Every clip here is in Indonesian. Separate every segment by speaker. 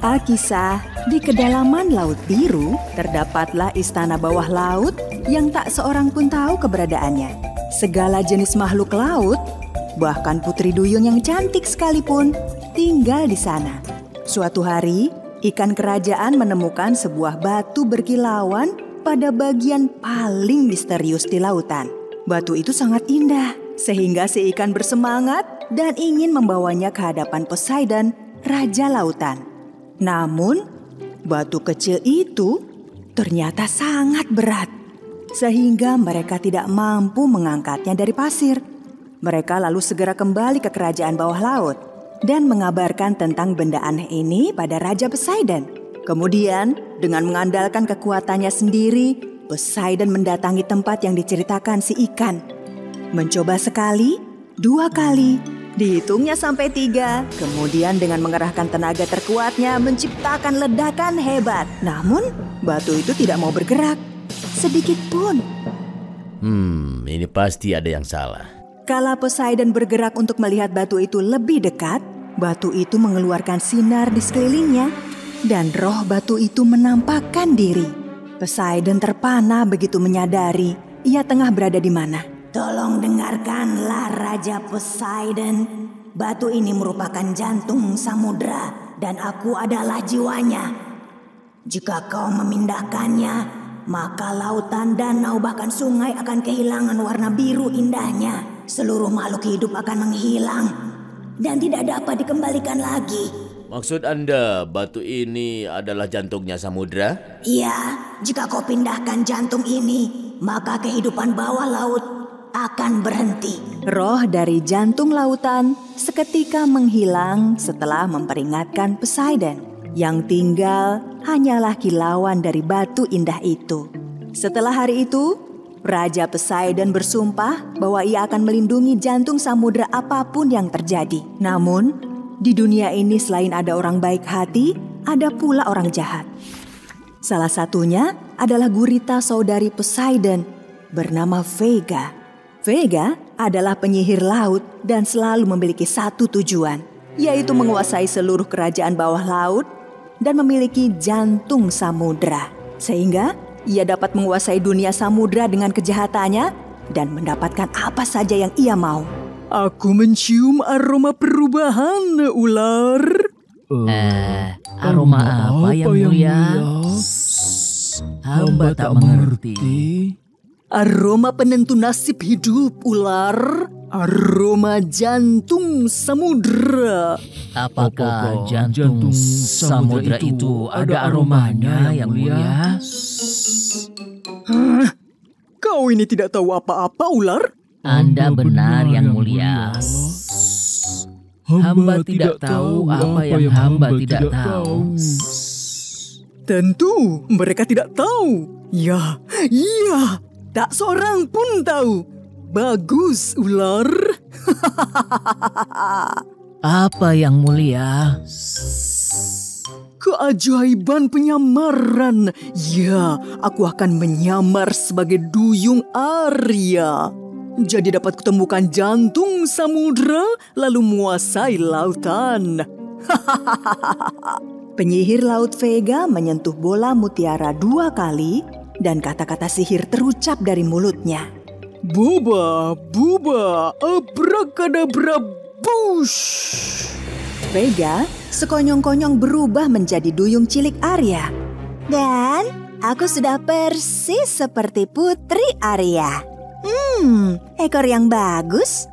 Speaker 1: Alkisah, di kedalaman Laut Biru terdapatlah istana bawah laut yang tak seorang pun tahu keberadaannya. Segala jenis makhluk laut, bahkan putri duyung yang cantik sekalipun, tinggal di sana. Suatu hari, ikan kerajaan menemukan sebuah batu berkilauan pada bagian paling misterius di lautan. Batu itu sangat indah, sehingga si ikan bersemangat dan ingin membawanya ke hadapan Poseidon, raja lautan. Namun, batu kecil itu ternyata sangat berat, sehingga mereka tidak mampu mengangkatnya dari pasir. Mereka lalu segera kembali ke kerajaan bawah laut dan mengabarkan tentang benda aneh ini pada Raja Poseidon. Kemudian, dengan mengandalkan kekuatannya sendiri, Poseidon mendatangi tempat yang diceritakan si ikan. Mencoba sekali, 2 kali, dihitungnya sampai 3. Kemudian dengan mengerahkan tenaga terkuatnya menciptakan ledakan hebat. Namun batu itu tidak mau bergerak sedikit pun.
Speaker 2: Ini pasti ada yang salah.
Speaker 1: Kala Poseidon bergerak untuk melihat batu itu lebih dekat, batu itu mengeluarkan sinar di sekelilingnya dan roh batu itu menampakkan diri. Poseidon terpana begitu menyadari ia tengah berada di mana.
Speaker 3: Tolong dengarkanlah Raja Poseidon. Batu ini merupakan jantung samudra dan aku adalah jiwanya. Jika kau memindahkannya, maka lautan, danau, bahkan sungai akan kehilangan warna biru indahnya. Seluruh makhluk hidup akan menghilang dan tidak dapat dikembalikan lagi.
Speaker 2: Maksud Anda batu ini adalah jantungnya samudra?
Speaker 3: Iya, jika kau pindahkan jantung ini, maka kehidupan bawah laut akan berhenti.
Speaker 1: Roh dari jantung lautan seketika menghilang setelah memperingatkan Poseidon. Yang tinggal hanyalah kilauan dari batu indah itu. Setelah hari itu, Raja Poseidon bersumpah bahwa ia akan melindungi jantung samudra apapun yang terjadi. Namun, di dunia ini selain ada orang baik hati, ada pula orang jahat. Salah satunya adalah gurita saudari Poseidon bernama Vega. Vega adalah penyihir laut dan selalu memiliki satu tujuan, yaitu menguasai seluruh kerajaan bawah laut dan memiliki jantung samudra. Sehingga ia dapat menguasai dunia samudra dengan kejahatannya dan mendapatkan apa saja yang ia mau.
Speaker 4: Aku mencium aroma perubahan, ular.
Speaker 5: Aroma apa yang mulia? Hamba tak mengerti.
Speaker 4: Aroma penentu nasib hidup, ular. Aroma jantung samudra.
Speaker 5: Apakah jantung samudra itu ada aromanya yang mulia?
Speaker 4: Kau ini tidak tahu apa-apa, ular?
Speaker 5: Anda benar yang mulia. Hamba tidak tahu apa yang hamba tidak tahu.
Speaker 4: Tentu mereka tidak tahu. Ya, iya. Tak seorang pun tahu. Bagus, ular.
Speaker 5: Apa yang mulia?
Speaker 4: Keajaiban penyamaran. Ya, aku akan menyamar sebagai duyung Arya. Jadi dapat kutemukan jantung samudra lalu menguasai lautan.
Speaker 1: Penyihir laut Vega menyentuh bola mutiara 2 kali dan kata-kata sihir terucap dari mulutnya.
Speaker 4: Buba, buba, abrakadabra, bush.
Speaker 1: Vega sekonyong-konyong berubah menjadi duyung cilik Arya.
Speaker 3: Dan aku sudah persis seperti Putri Arya. Ekor yang bagus.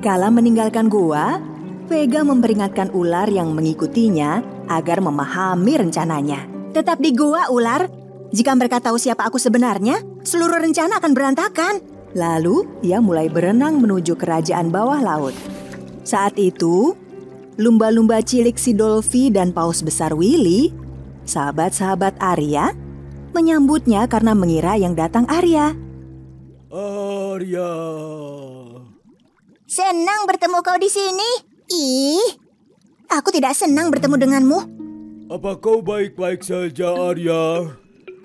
Speaker 1: Kala meninggalkan gua, Vega memperingatkan ular yang mengikutinya agar memahami rencananya.
Speaker 3: Tetap di gua, ular. Jika mereka tahu siapa aku sebenarnya, seluruh rencana akan berantakan.
Speaker 1: Lalu, ia mulai berenang menuju kerajaan bawah laut. Saat itu, lumba-lumba cilik si Dolphy dan paus besar Willy, sahabat-sahabat Arya, menyambutnya karena mengira yang datang Arya.
Speaker 2: Arya.
Speaker 3: Senang bertemu kau di sini. Ih, aku tidak senang bertemu denganmu.
Speaker 2: Apa kau baik-baik saja, Arya?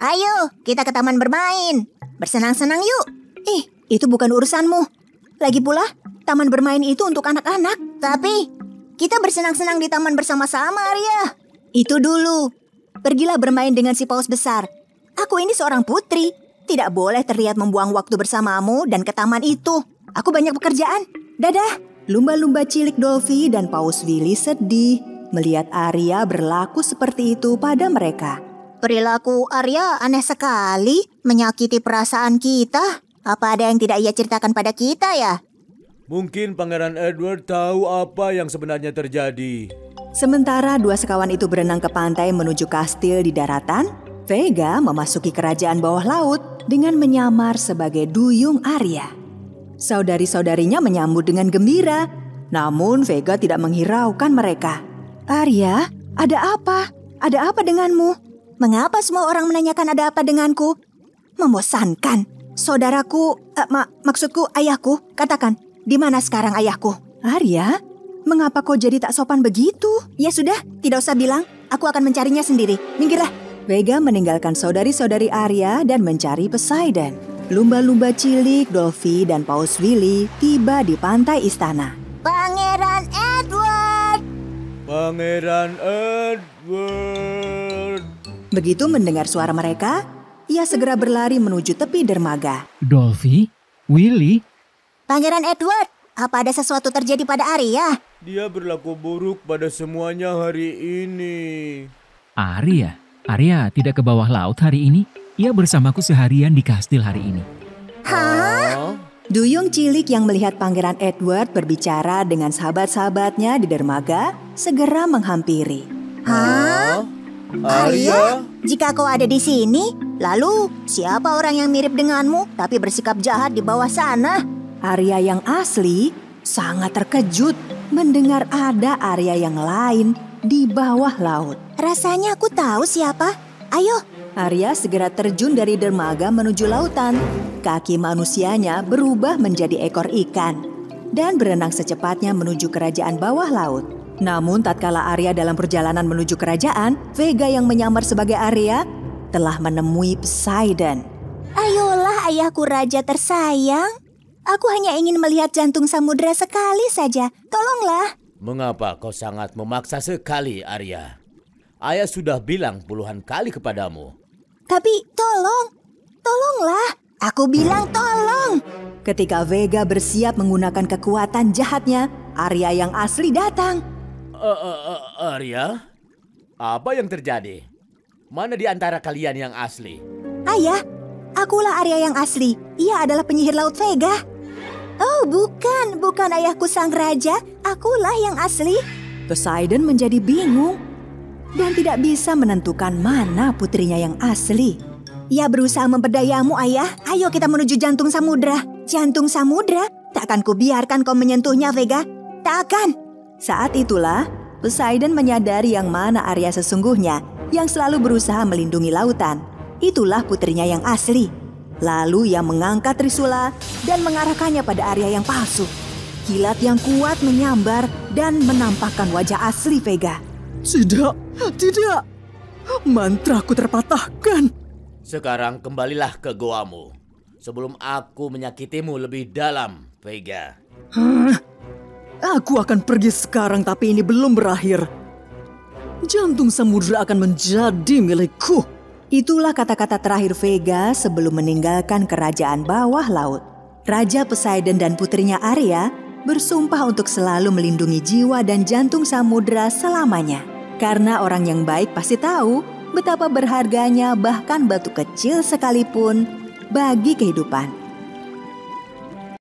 Speaker 3: Ayo, kita ke taman bermain. Bersenang-senang yuk. Itu bukan urusanmu. Lagi pula, taman bermain itu untuk anak-anak. Tapi, kita bersenang-senang di taman bersama-sama, Arya. Itu dulu. Pergilah bermain dengan si paus besar. Aku ini seorang putri. Tidak boleh terlihat membuang waktu bersamamu dan ke taman itu. Aku banyak pekerjaan. Dadah.
Speaker 1: Lumba-lumba cilik Dolphy dan Paus Willy sedih melihat Arya berlaku seperti itu pada mereka.
Speaker 3: Perilaku Arya aneh sekali, menyakiti perasaan kita. Apa ada yang tidak ia ceritakan pada kita ya?
Speaker 2: Mungkin Pangeran Edward tahu apa yang sebenarnya terjadi.
Speaker 1: Sementara dua sekawan itu berenang ke pantai menuju kastil di daratan, Vega memasuki kerajaan bawah laut dengan menyamar sebagai duyung Arya. Saudari-saudarinya menyambut dengan gembira, namun Vega tidak menghiraukan mereka. Arya, ada apa? Ada apa denganmu?
Speaker 3: Mengapa semua orang menanyakan ada apa denganku? Membosankan. Saudaraku, maksudku ayahku, katakan, di mana sekarang ayahku?
Speaker 1: Arya, mengapa kau jadi tak sopan begitu?
Speaker 3: Ya sudah, tidak usah bilang, aku akan mencarinya sendiri. Minggirlah.
Speaker 1: Vega meninggalkan saudari-saudari Arya dan mencari Poseidon. Lumba-lumba cilik, Dolphy dan Paus Willy tiba di pantai istana.
Speaker 3: Pangeran Edward!
Speaker 2: Pangeran Edward!
Speaker 1: Begitu mendengar suara mereka, ia segera berlari menuju tepi dermaga.
Speaker 5: Dolphy? Willy?
Speaker 3: Pangeran Edward, apa ada sesuatu terjadi pada Arya?
Speaker 2: Dia berlaku buruk pada semuanya hari ini.
Speaker 5: Arya tidak ke bawah laut hari ini. Ia bersamaku seharian di kastil hari ini.
Speaker 3: Hah?
Speaker 1: Duyung cilik yang melihat Pangeran Edward berbicara dengan sahabat-sahabatnya di dermaga segera menghampiri.
Speaker 3: Hah? Arya? Jika kau ada di sini, lalu siapa orang yang mirip denganmu tapi bersikap jahat di bawah sana?
Speaker 1: Arya yang asli sangat terkejut mendengar ada Arya yang lain di bawah laut.
Speaker 3: Rasanya aku tahu siapa. Ayo.
Speaker 1: Arya segera terjun dari dermaga menuju lautan. Kaki manusianya berubah menjadi ekor ikan dan berenang secepatnya menuju kerajaan bawah laut. Namun tatkala Arya dalam perjalanan menuju kerajaan, Vega yang menyamar sebagai Arya telah menemui Poseidon.
Speaker 3: Ayolah ayahku raja tersayang. Aku hanya ingin melihat jantung samudera sekali saja. Tolonglah.
Speaker 2: Mengapa kau sangat memaksa sekali, Arya? Ayah sudah bilang puluhan kali kepadamu.
Speaker 3: Tapi tolonglah. Aku bilang tolong.
Speaker 1: Ketika Vega bersiap menggunakan kekuatan jahatnya, Arya yang asli datang.
Speaker 2: Arya? Apa yang terjadi? Mana di antara kalian yang asli?
Speaker 3: Ayah, akulah Arya yang asli. Ia adalah penyihir laut Vega. Oh bukan ayahku sang raja. Akulah yang asli.
Speaker 1: Poseidon menjadi bingung dan tidak bisa menentukan mana putrinya yang asli.
Speaker 3: Ia berusaha memperdayamu, ayah. Ayo kita menuju jantung samudra. Jantung samudra? Takkan kubiarkan kau menyentuhnya, Vega. Takkan.
Speaker 1: Saat itulah Poseidon menyadari yang mana Arya sesungguhnya yang selalu berusaha melindungi lautan. Itulah putrinya yang asli. Lalu ia mengangkat trisula dan mengarahkannya pada Arya yang palsu. Kilat yang kuat menyambar dan menampakkan wajah asli Vega.
Speaker 4: Tidak. Mantraku terpatahkan.
Speaker 2: Sekarang kembalilah ke goamu. Sebelum aku menyakitimu lebih dalam, Vega.
Speaker 4: Aku akan pergi sekarang tapi ini belum berakhir. Jantung samudera akan menjadi milikku.
Speaker 1: Itulah kata-kata terakhir Vega sebelum meninggalkan kerajaan bawah laut. Raja Poseidon dan putrinya Arya bersumpah untuk selalu melindungi jiwa dan jantung samudera selamanya. Karena orang yang baik pasti tahu betapa berharganya bahkan batu kecil sekalipun bagi kehidupan.